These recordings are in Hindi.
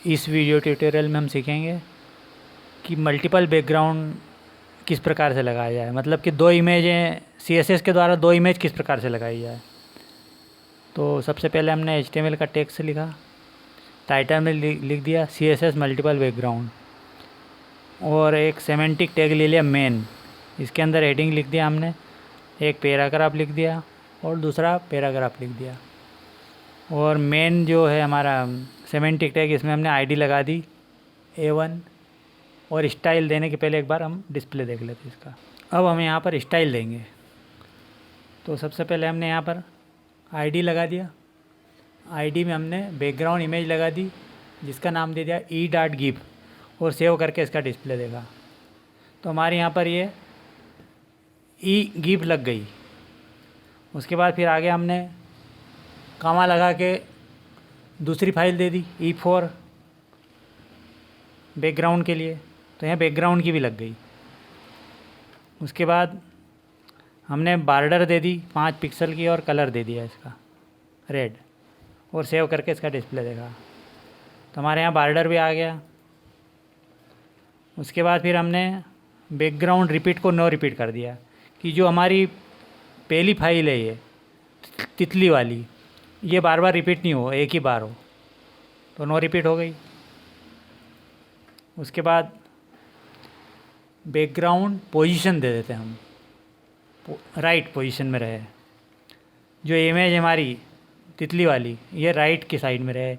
इस वीडियो ट्यूटोरियल में हम सीखेंगे कि मल्टीपल बैकग्राउंड किस प्रकार से लगाया जाए, मतलब कि दो इमेजें CSS के द्वारा दो इमेज किस प्रकार से लगाई जाए। तो सबसे पहले हमने HTML का टेक्स्ट लिखा, टाइटल में लिख दिया CSS मल्टीपल बैकग्राउंड, और एक सेमेंटिक टैग ले लिया मेन। इसके अंदर हेडिंग लिख दिया हमने, एक पैराग्राफ लिख दिया और दूसरा पैराग्राफ लिख दिया। और मेन जो है हमारा सेमेंटिक टैग, इसमें हमने ID लगा दी A1। और स्टाइल देने के पहले एक बार हम डिस्प्ले देख लेते हैं इसका। अब हम यहाँ पर स्टाइल देंगे। तो सबसे पहले हमने यहाँ पर ID लगा दिया। ID में हमने बैकग्राउंड इमेज लगा दी जिसका नाम दे दिया e.gif और सेव करके इसका डिस्प्ले देगा। तो हमारे यहाँ पर ये e.gif लग गई। उसके बाद फिर आगे हमने कामा लगा के दूसरी फाइल दे दी E4 बैकग्राउंड के लिए, तो यहाँ बैकग्राउंड की भी लग गई। उसके बाद हमने बॉर्डर दे दी 5 पिक्सल की और कलर दे दिया इसका रेड, और सेव करके इसका डिस्प्ले देगा। तो हमारे यहाँ बॉर्डर भी आ गया। उसके बाद फिर हमने बैकग्राउंड रिपीट को नो रिपीट कर दिया कि जो हमारी पहली फाइल है ये तितली वाली, ये बार बार रिपीट नहीं हो, एक ही बार हो, तो नो रिपीट हो गई। उसके बाद बैकग्राउंड पोजीशन दे देते हैं हम, राइट पोजीशन में रहे। जो इमेज हमारी तितली वाली ये राइट की साइड में रहे,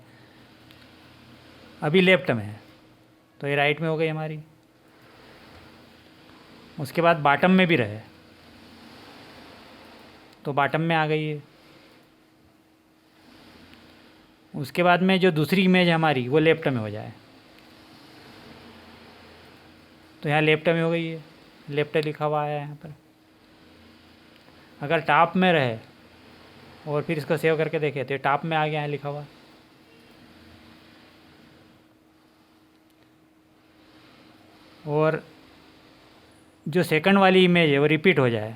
अभी लेफ्ट में है तो ये राइट में हो गई हमारी। उसके बाद बॉटम में भी रहे तो बॉटम में आ गई है। उसके बाद में जो दूसरी इमेज है हमारी वो लेफ्ट में हो जाए तो यहाँ लेफ्ट में हो गई है, लेफ्ट लिखा हुआ है यहाँ पर। अगर टॉप में रहे और फिर इसको सेव करके देखें तो टॉप में आ गया है लिखा हुआ। और जो सेकंड वाली इमेज है वो रिपीट हो जाए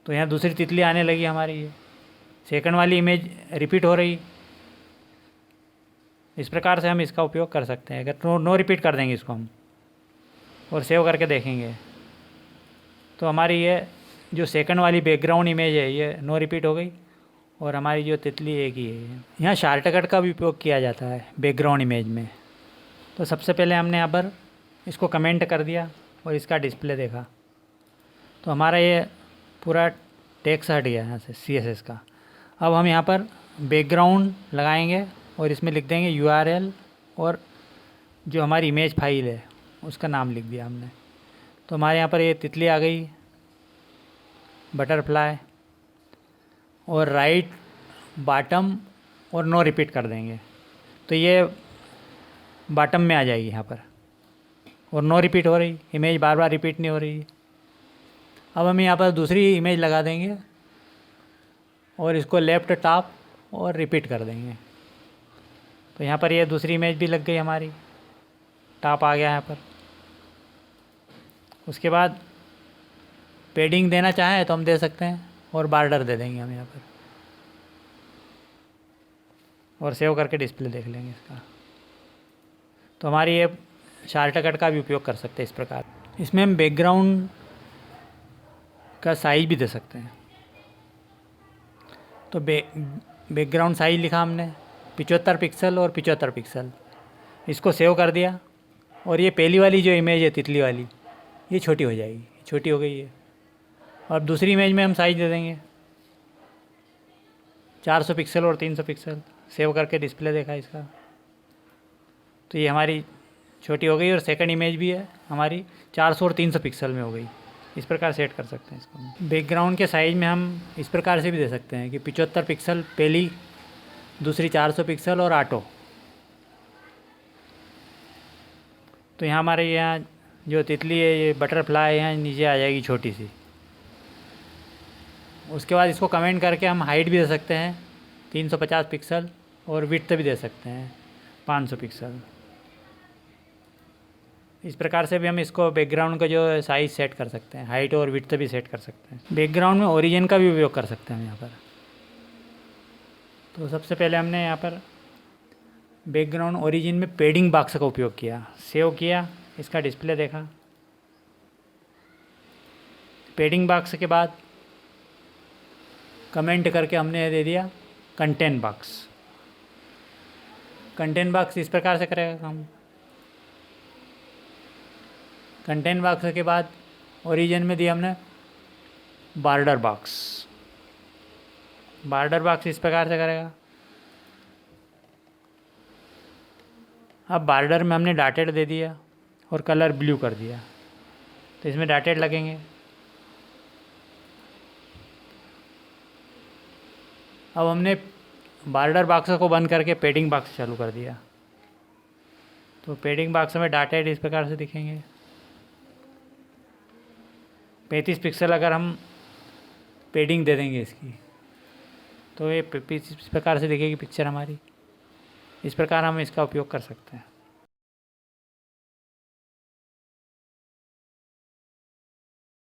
तो यहाँ दूसरी तितली आने लगी हमारी, ये सेकंड वाली इमेज रिपीट हो रही। इस प्रकार से हम इसका उपयोग कर सकते हैं। अगर नो रिपीट कर देंगे इसको हम और सेव करके देखेंगे तो हमारी ये जो सेकंड वाली बैकग्राउंड इमेज है ये नो रिपीट हो गई और हमारी जो तितली एक ही है। यहाँ शॉर्टकट का भी उपयोग किया जाता है बैकग्राउंड इमेज में। तो सबसे पहले हमने यहाँ पर इसको कमेंट कर दिया और इसका डिस्प्ले देखा तो हमारा ये पूरा टेक्स्ट हट गया यहाँ से CSS का। अब हम यहाँ पर बैकग्राउंड लगाएंगे और इसमें लिख देंगे URL और जो हमारी इमेज फाइल है उसका नाम लिख दिया हमने। तो हमारे यहाँ पर ये तितली आ गई, बटरफ्लाई, और राइट बॉटम और नो रिपीट कर देंगे तो ये बॉटम में आ जाएगी यहाँ पर, और नो रिपीट हो रही, इमेज बार बार रिपीट नहीं हो रही। अब हम यहाँ पर दूसरी इमेज लगा देंगे और इसको लेफ़्ट टॉप और रिपीट कर देंगे तो यहाँ पर ये दूसरी इमेज भी लग गई हमारी, टॉप आ गया यहाँ पर। उसके बाद पेडिंग देना चाहें तो हम दे सकते हैं और बॉर्डर दे देंगे हम यहाँ पर, और सेव करके डिस्प्ले देख लेंगे इसका। तो हमारी ये शॉर्टकट का भी उपयोग कर सकते हैं इस प्रकार। इसमें हम बैकग्राउंड का साइज भी दे सकते हैं। तो बैकग्राउंड साइज लिखा हमने 75 पिक्सल और 75 पिक्सल, इसको सेव कर दिया। और ये पहली वाली जो इमेज है तितली वाली ये छोटी हो जाएगी, छोटी हो गई है। और दूसरी इमेज में हम साइज दे देंगे 400 पिक्सल और 300 पिक्सल, सेव करके डिस्प्ले देखा इसका तो ये हमारी छोटी हो गई। और सेकंड इमेज भी है हमारी 400 और 300 पिक्सल में हो गई। इस प्रकार सेट कर सकते हैं इसको। बैकग्राउंड के साइज़ में हम इस प्रकार से भी दे सकते हैं कि 75 पिक्सल पहली, दूसरी 400 पिक्सल और ऑटो। तो यहाँ हमारे यहाँ जो तितली है ये बटरफ्लाई यहाँ नीचे आ जाएगी छोटी सी। उसके बाद इसको कमेंट करके हम हाइट भी दे सकते हैं 350 पिक्सल और विड्थ भी दे सकते हैं 500 पिक्सल। इस प्रकार से भी हम इसको बैकग्राउंड का जो साइज़ सेट कर सकते हैं, हाइट और विड्थ भी सेट कर सकते हैं। बैकग्राउंड में ओरिजिन का भी उपयोग कर सकते हैं हम यहाँ पर। तो सबसे पहले हमने यहाँ पर बैकग्राउंड ओरिजिन में पेडिंग बॉक्स का उपयोग किया, सेव किया, इसका डिस्प्ले देखा। पेडिंग बॉक्स के बाद कमेंट करके हमने दे दिया कंटेंट बॉक्स। कंटेंट बॉक्स इस प्रकार से करेगा काम। कंटेंट बॉक्स के बाद ओरिजिन में दिया हमने बॉर्डर बॉक्स। बॉर्डर बॉक्स इस प्रकार से करेगा। अब बॉर्डर में हमने डॉटेड दे दिया और कलर ब्लू कर दिया, तो इसमें डॉटेड लगेंगे। अब हमने बॉर्डर बॉक्स को बंद करके पेडिंग बॉक्स चालू कर दिया, तो पेडिंग बॉक्स में डॉटेड इस प्रकार से दिखेंगे। 35 पिक्सल अगर हम पेडिंग दे देंगे इसकी, तो ये इस प्रकार से दिखेगी पिक्चर हमारी। इस प्रकार हम इसका उपयोग कर सकते हैं।